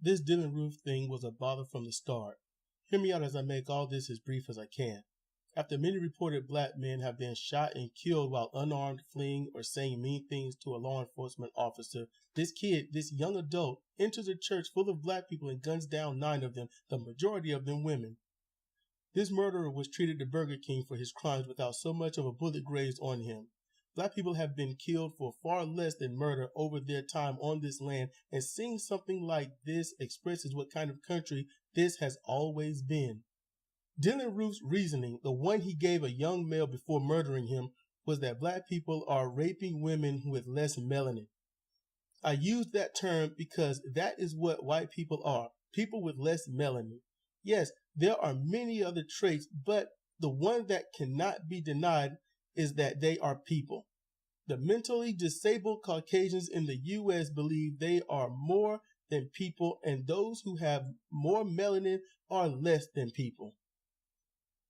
This Dylann Roof thing was a bother from the start. Hear me out as I make all this as brief as I can. After many reported black men have been shot and killed while unarmed, fleeing, or saying mean things to a law enforcement officer, this young adult, enters a church full of black people and guns down 9 of them, the majority of them women. This murderer was treated to Burger King for his crimes without so much of a bullet grazed on him. Black people have been killed for far less than murder over their time on this land, and seeing something like this expresses what kind of country this has always been. Dylann Roof's reasoning, the one he gave a young male before murdering him, was that black people are raping women with less melanin. I use that term because that is what white people are, people with less melanin. Yes, there are many other traits, but the one that cannot be denied is that they are people. The mentally disabled Caucasians in the U.S. believe they are more than people, and those who have more melanin are less than people.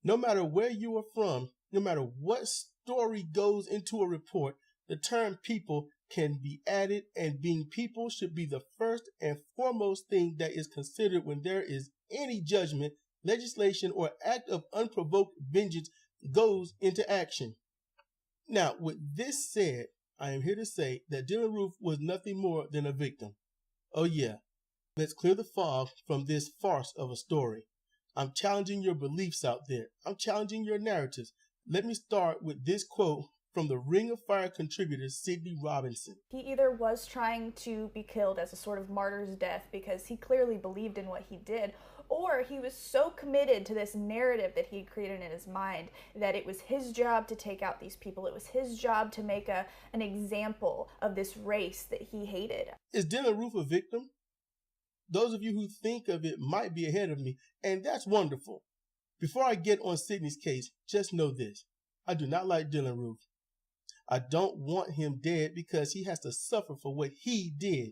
No matter where you are from, no matter what story goes into a report, the term people can be added, and being people should be the first and foremost thing that is considered when there is any judgment, legislation, or act of unprovoked vengeance goes into action. Now, with this said, I am here to say that Dylann Roof was nothing more than a victim. Oh yeah, let's clear the fog from this farce of a story. I'm challenging your beliefs out there. I'm challenging your narratives. Let me start with this quote from the Ring of Fire contributor Sidney Robinson. He either was trying to be killed as a sort of martyr's death because he clearly believed in what he did, or he was so committed to this narrative that he created in his mind that it was his job to take out these people. It was his job to make an example of this race that he hated. Is Dylann Roof a victim? Those of you who think of it might be ahead of me, and that's wonderful. Before I get on Sidney's case, just know this. I do not like Dylann Roof. I don't want him dead because he has to suffer for what he did.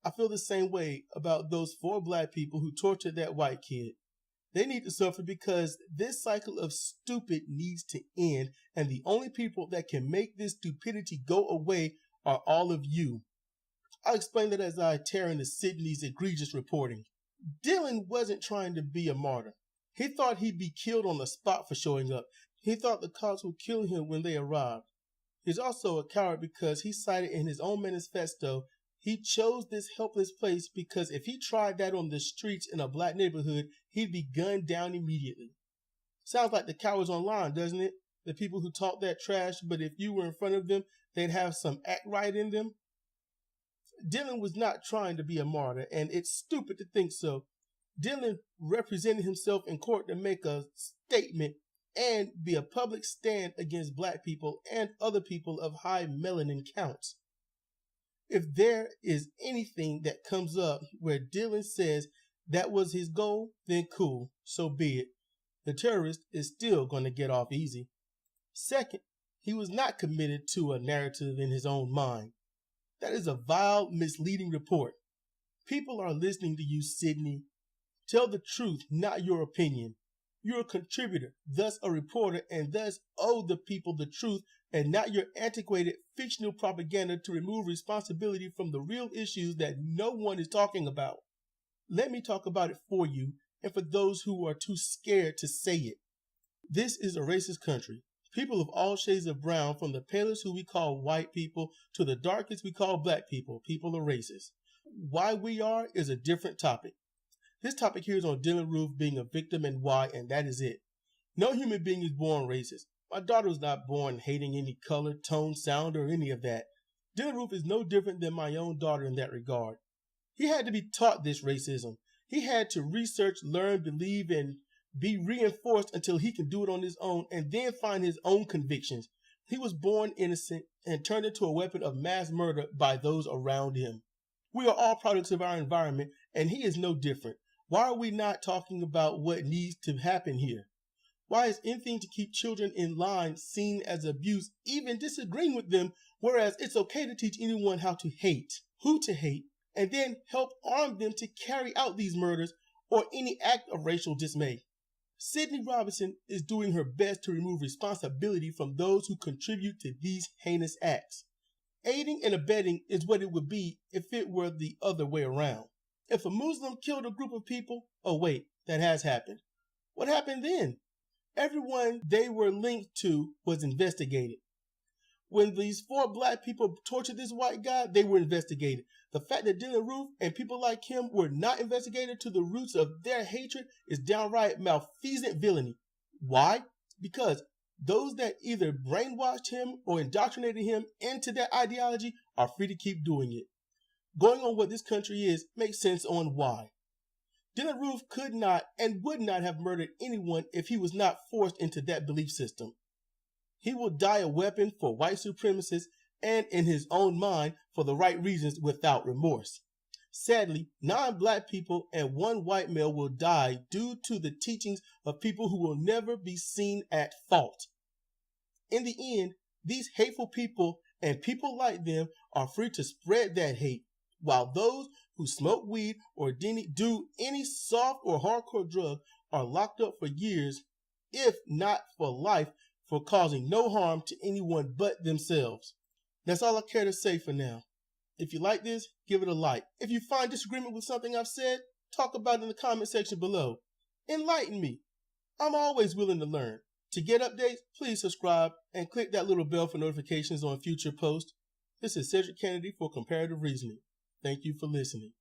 I feel the same way about those 4 black people who tortured that white kid. They need to suffer because this cycle of stupid needs to end, and the only people that can make this stupidity go away are all of you. I'll explain that as I tear into Sidney's egregious reporting. Dylann wasn't trying to be a martyr. He thought he'd be killed on the spot for showing up. He thought the cops would kill him when they arrived. He's also a coward because he cited in his own manifesto he chose this helpless place because if he tried that on the streets in a black neighborhood, he'd be gunned down immediately. Sounds like the cowards online, doesn't it? The people who talk that trash, but if you were in front of them, they'd have some act right in them. Dylann was not trying to be a martyr, and it's stupid to think so. Dylann represented himself in court to make a statement and be a public stand against black people and other people of high melanin counts. If there is anything that comes up where Dylann says that was his goal, then cool, so be it. The terrorist is still going to get off easy. Second, he was not committed to a narrative in his own mind. That is a vile, misleading report. People are listening to you, Sidney. Tell the truth, not your opinion. You're a contributor, thus a reporter, and thus owe the people the truth and not your antiquated fictional propaganda to remove responsibility from the real issues that no one is talking about. Let me talk about it for you and for those who are too scared to say it. This is a racist country. People of all shades of brown, from the palest who we call white people to the darkest we call black people, people are racist. Why we are is a different topic. This topic here is on Dylann Roof being a victim and why, and that is it. No human being is born racist. My daughter was not born hating any color, tone, sound, or any of that. Dylann Roof is no different than my own daughter in that regard. He had to be taught this racism. He had to research, learn, believe, and be reinforced until he can do it on his own and then find his own convictions. He was born innocent and turned into a weapon of mass murder by those around him. We are all products of our environment, and he is no different. Why are we not talking about what needs to happen here? Why is anything to keep children in line seen as abuse, even disagreeing with them, whereas it's okay to teach anyone how to hate, who to hate, and then help arm them to carry out these murders or any act of racial dismay? Sidney Robinson is doing her best to remove responsibility from those who contribute to these heinous acts. Aiding and abetting is what it would be if it were the other way around. If a Muslim killed a group of people, oh wait, that has happened. What happened then? Everyone they were linked to was investigated. When these 4 black people tortured this white guy, they were investigated. The fact that Dylann Roof and people like him were not investigated to the roots of their hatred is downright malfeasant villainy. Why? Because those that either brainwashed him or indoctrinated him into that ideology are free to keep doing it. Going on what this country is makes sense on why. Dylann Roof could not and would not have murdered anyone if he was not forced into that belief system. He will die a weapon for white supremacists and in his own mind for the right reasons without remorse. Sadly, 9 black people and 1 white male will die due to the teachings of people who will never be seen at fault. In the end, these hateful people and people like them are free to spread that hate, while those who smoke weed or do any soft or hardcore drug are locked up for years, if not for life, for causing no harm to anyone but themselves. That's all I care to say for now. If you like this, give it a like. If you find disagreement with something I've said, talk about it in the comment section below. Enlighten me. I'm always willing to learn. To get updates, please subscribe and click that little bell for notifications on future posts. This is Sedrik Cannady for Comparative Reasoning. Thank you for listening.